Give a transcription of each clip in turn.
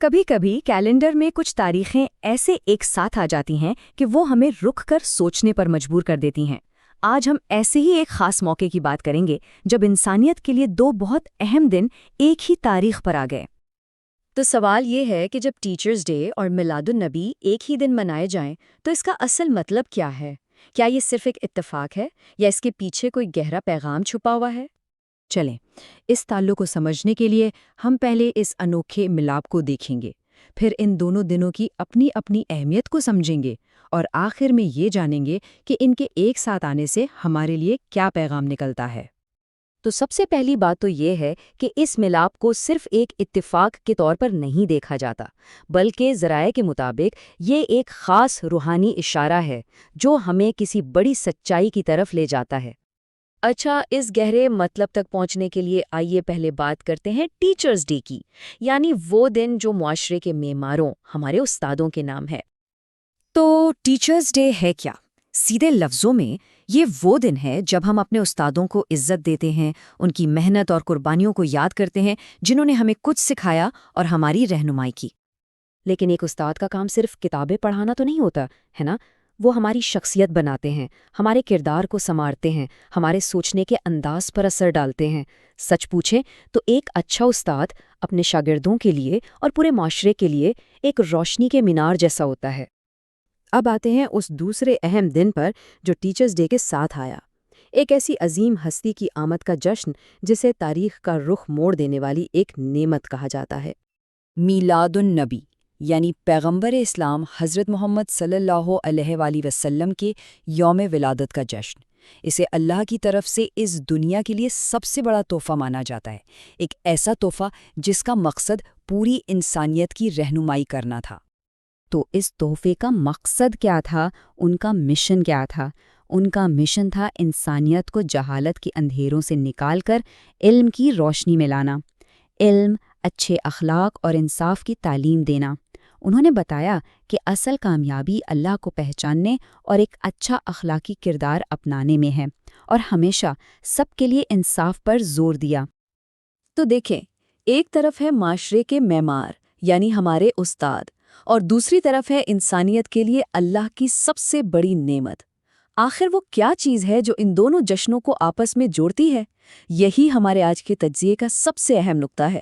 کبھی کبھی کیلنڈر میں کچھ تاریخیں ایسے ایک ساتھ آ جاتی ہیں کہ وہ ہمیں رک کر سوچنے پر مجبور کر دیتی ہیں۔ آج ہم ایسے ہی ایک خاص موقع کی بات کریں گے جب انسانیت کے لیے دو بہت اہم دن ایک ہی تاریخ پر آ گئے۔ تو سوال یہ ہے کہ جب ٹیچرز ڈے اور میلاد النبی ایک ہی دن منائے جائیں تو اس کا اصل مطلب کیا ہے؟ کیا یہ صرف ایک اتفاق ہے یا اس کے پیچھے کوئی گہرا پیغام چھپا ہوا ہے؟ چلیں اس تعلق کو سمجھنے کے لیے ہم پہلے اس انوکھے ملاپ کو دیکھیں گے، پھر ان دونوں دنوں کی اپنی اپنی اہمیت کو سمجھیں گے اور آخر میں یہ جانیں گے کہ ان کے ایک ساتھ آنے سے ہمارے لیے کیا پیغام نکلتا ہے۔ تو سب سے پہلی بات تو یہ ہے کہ اس ملاپ کو صرف ایک اتفاق کے طور پر نہیں دیکھا جاتا، بلکہ ذرائع کے مطابق یہ ایک خاص روحانی اشارہ ہے جو ہمیں کسی بڑی سچائی کی طرف لے جاتا ہے۔ اچھا، اس گہرے مطلب تک پہنچنے کے لیے آئیے پہلے بات کرتے ہیں ٹیچرز ڈے کی، یعنی وہ دن جو معاشرے کے معماروں، ہمارے استادوں کے نام ہے۔ تو ٹیچرز ڈے ہے کیا؟ سیدھے لفظوں میں یہ وہ دن ہے جب ہم اپنے استادوں کو عزت دیتے ہیں، ان کی محنت اور قربانیوں کو یاد کرتے ہیں جنہوں نے ہمیں کچھ سکھایا اور ہماری رہنمائی کی۔ لیکن ایک استاد کا کام صرف کتابیں پڑھانا تو نہیں ہوتا ہے نا، وہ ہماری شخصیت بناتے ہیں، ہمارے کردار کو سنوارتے ہیں، ہمارے سوچنے کے انداز پر اثر ڈالتے ہیں۔ سچ پوچھیں تو ایک اچھا استاد اپنے شاگردوں کے لیے اور پورے معاشرے کے لیے ایک روشنی کے مینار جیسا ہوتا ہے۔ اب آتے ہیں اس دوسرے اہم دن پر جو ٹیچرز ڈے کے ساتھ آیا، ایک ایسی عظیم ہستی کی آمد کا جشن جسے تاریخ کا رخ موڑ دینے والی ایک نعمت کہا جاتا ہے۔ میلاد النبی، یعنی پیغمبر اسلام حضرت محمد صلی اللہ علیہ وآلہ وسلم کے یوم ولادت کا جشن۔ اسے اللہ کی طرف سے اس دنیا کے لیے سب سے بڑا تحفہ مانا جاتا ہے، ایک ایسا تحفہ جس کا مقصد پوری انسانیت کی رہنمائی کرنا تھا۔ تو اس تحفے کا مقصد کیا تھا؟ ان کا مشن کیا تھا؟ ان کا مشن تھا انسانیت کو جہالت کے اندھیروں سے نکال کر علم کی روشنی میں لانا، علم، اچھے اخلاق اور انصاف کی تعلیم دینا۔ انہوں نے بتایا کہ اصل کامیابی اللہ کو پہچاننے اور ایک اچھا اخلاقی کردار اپنانے میں ہے، اور ہمیشہ سب کے لیے انصاف پر زور دیا۔ تو دیکھیں، ایک طرف ہے معاشرے کے معمار یعنی ہمارے استاد، اور دوسری طرف ہے انسانیت کے لیے اللہ کی سب سے بڑی نعمت۔ آخر وہ کیا چیز ہے جو ان دونوں جشنوں کو آپس میں جوڑتی ہے؟ یہی ہمارے آج کے تجزیے کا سب سے اہم نقطہ ہے،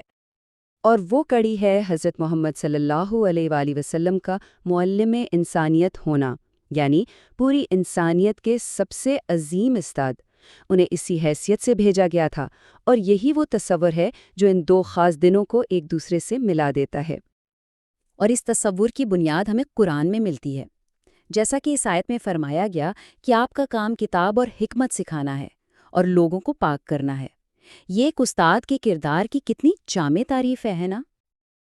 اور وہ کڑی ہے حضرت محمد صلی اللہ علیہ وآلہ وسلم کا معلم انسانیت ہونا، یعنی پوری انسانیت کے سب سے عظیم استاد۔ انہیں اسی حیثیت سے بھیجا گیا تھا، اور یہی وہ تصور ہے جو ان دو خاص دنوں کو ایک دوسرے سے ملا دیتا ہے۔ اور اس تصور کی بنیاد ہمیں قرآن میں ملتی ہے، جیسا کہ اس آیت میں فرمایا گیا کہ آپ کا کام کتاب اور حکمت سکھانا ہے اور لوگوں کو پاک کرنا ہے۔ یہ ایک استاد کے کردار کی کتنی جامع تعریف ہے نا؟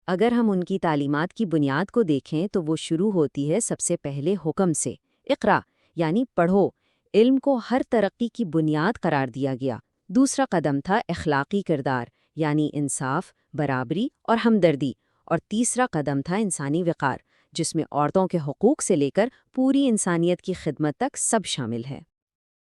اگر ہم ان کی تعلیمات کی بنیاد کو دیکھیں تو وہ شروع ہوتی ہے سب سے پہلے حکم سے، اقرا یعنی پڑھو۔ علم کو ہر ترقی کی بنیاد قرار دیا گیا۔ دوسرا قدم تھا اخلاقی کردار، یعنی انصاف، برابری اور ہمدردی، اور تیسرا قدم تھا انسانی وقار، جس میں عورتوں کے حقوق سے لے کر پوری انسانیت کی خدمت تک سب شامل ہے۔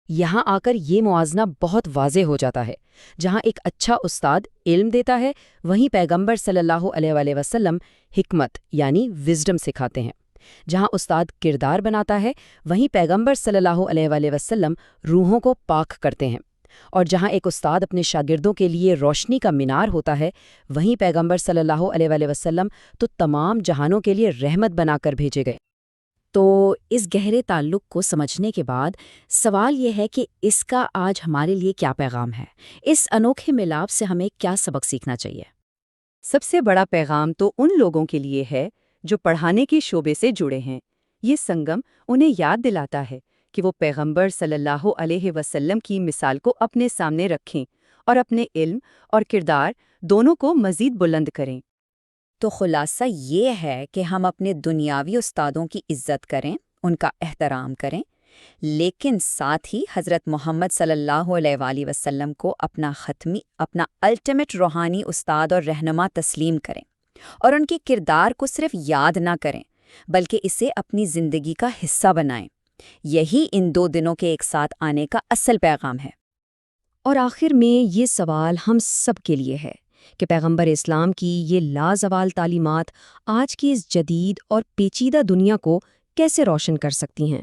یہاں آ کر یہ موازنہ بہت واضح ہو جاتا ہے۔ جہاں ایک اچھا استاد علم دیتا ہے، وہیں پیغمبر صلی اللہ علیہ وآلہ وسلم حکمت یعنی وزڈم سکھاتے ہیں۔ جہاں استاد کردار بناتا ہے، وہیں پیغمبر صلی اللہ علیہ وآلہ وسلم روحوں کو پاک کرتے ہیں۔ اور جہاں ایک استاد اپنے شاگردوں کے لیے روشنی کا مینار ہوتا ہے، وہیں پیغمبر صلی اللہ علیہ وآلہ وسلم تو تمام جہانوں کے لیے رحمت بنا کر بھیجے گئے۔ تو اس گہرے تعلق کو سمجھنے کے بعد سوال یہ ہے کہ اس کا آج ہمارے لیے کیا پیغام ہے؟ اس انوکھے ملاپ سے ہمیں کیا سبق سیکھنا چاہیے؟ سب سے بڑا پیغام تو ان لوگوں کے لیے ہے جو پڑھانے کے شعبے سے جڑے ہیں۔ یہ سنگم انہیں یاد دلاتا ہے کہ وہ پیغمبر صلی اللہ علیہ وسلم کی مثال کو اپنے سامنے رکھیں اور اپنے علم اور کردار دونوں کو مزید بلند کریں۔ تو خلاصہ یہ ہے کہ ہم اپنے دنیاوی استادوں کی عزت کریں، ان کا احترام کریں، لیکن ساتھ ہی حضرت محمد صلی اللہ علیہ وآلہ وسلم کو اپنا الٹیمیٹ روحانی استاد اور رہنما تسلیم کریں، اور ان کے کردار کو صرف یاد نہ کریں بلکہ اسے اپنی زندگی کا حصہ بنائیں۔ یہی ان دو دنوں کے ایک ساتھ آنے کا اصل پیغام ہے۔ اور آخر میں یہ سوال ہم سب کے لیے ہے کہ پیغمبر اسلام کی یہ لازوال تعلیمات آج کی اس جدید اور پیچیدہ دنیا کو کیسے روشن کر سکتی ہیں۔